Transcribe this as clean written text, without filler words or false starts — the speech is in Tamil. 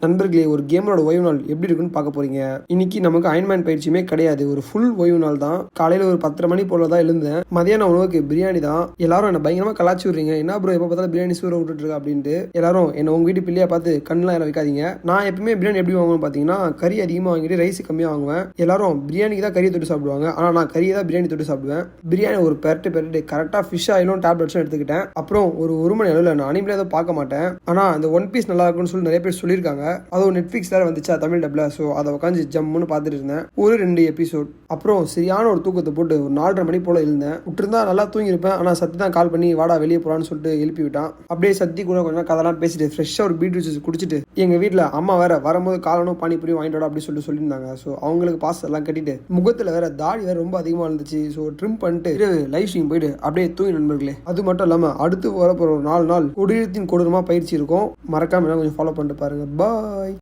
நண்பர்களே, ஒரு கேமரோட ஓய்வு நாள் எப்படி இருக்குன்னு பார்க்க போறீங்க. இன்னைக்கு நமக்கு அயன்மேன் பயிற்சியுமே கிடையாது. ஒரு ஃபுல் ஓய்வு நாள் தான். காலையில ஒரு 10:30 மணி போல தான் எழுந்தேன். மதியான உணவுக்கு பிரியாணி தான். எல்லாரும் என்ன பயங்கரமா கலாச்சி விடுறீங்க. என்ன ப்ரோ எப்போ பார்த்தாலும் பிரியாணி சூற விட்டுட்டு இருக்க அப்படின்ட்டு. எல்லாரும் என்ன உங்க வீட்டு பிள்ளையா பார்த்து கண்ணுலாம் என்ன வைக்காதீங்க. நான் எப்பவுமே பிரியாணி எப்படி வாங்குவேன் பார்த்தீங்கன்னா, கறி அதிகமாக வாங்கிட்டு ரைஸ் கம்மியாக வாங்குவேன். எல்லாரும் பிரியாணிக்கு தான் கறியை தொட்டு சாப்பிடுவாங்க. ஆனால் நான் கறியை தான் பிரியாணி தொட்டு சாப்பிடுவேன். பிரியாணி ஒரு பெரட்டு கரெக்டாக ஃபிஷ் ஆயிலும் டேப்லெட்ஸும் எடுத்துக்கிட்டேன். அப்புறம் ஒரு மணி அளவில் நான் அனிமலே எதுவும் பார்க்க மாட்டேன். ஆனால் அந்த ஒன் பீஸ் நல்லா இருக்குன்னு சொல்லி நிறைய பேர் சொல்லியிருக்காங்க. அதுவும் நெட்ஃப்ளிக்ஸ் வந்துச்சா தமிழ் டப்ல. ஸோ அதை உட்காந்து ஜம்முன்னு பார்த்துட்டு இருந்தேன். ஒரு 2 எபிசோட். அப்புறம் சரியான ஒரு தூக்கத்தை போட்டு ஒரு 4:30 மணி போல எழுந்தேன். விட்டுருந்தா நல்லா தூங்கியிருப்பேன். ஆனால் சத்தி தான் கால் பண்ணி வாடா வெளியே போகலான்னு சொல்லிட்டு எழுப்பி விட்டான். அப்படியே சத்தி கூட கொஞ்சம் கதெல்லாம் பேசிட்டு ஃப்ரெஷ்ஷாக ஒரு பீட்ரூட் ஜூஸ் குடிச்சிட்டு எங்கள் வீட்டில் அம்மா வேற வரும்போது காலனும் பானிபூரி வாங்கிட்டு அப்படி சொல்லியிருந்தாங்க. ஸோ அவங்களுக்கு பாஸ் எல்லாம் கட்டிட்டு முகத்தில் வேற தாடி வேற ரொம்ப அதிகமாக இருந்துச்சு. ஸோ ட்ரிம் பண்ணிட்டு லைவ் ஸ்ட்ரீம் போயிட்டு அப்படியே தூங்கி நண்பர்களே. அது மட்டும் இல்லாமல் அடுத்து வரப்போகிற ஒரு 4 நாள் கொடூரத்தின் கொடூரமாக பயிற்சி இருக்கும். மறக்காம கொஞ்சம் ஃபாலோ பண்ணிட்டு பாருங்க. பாய்.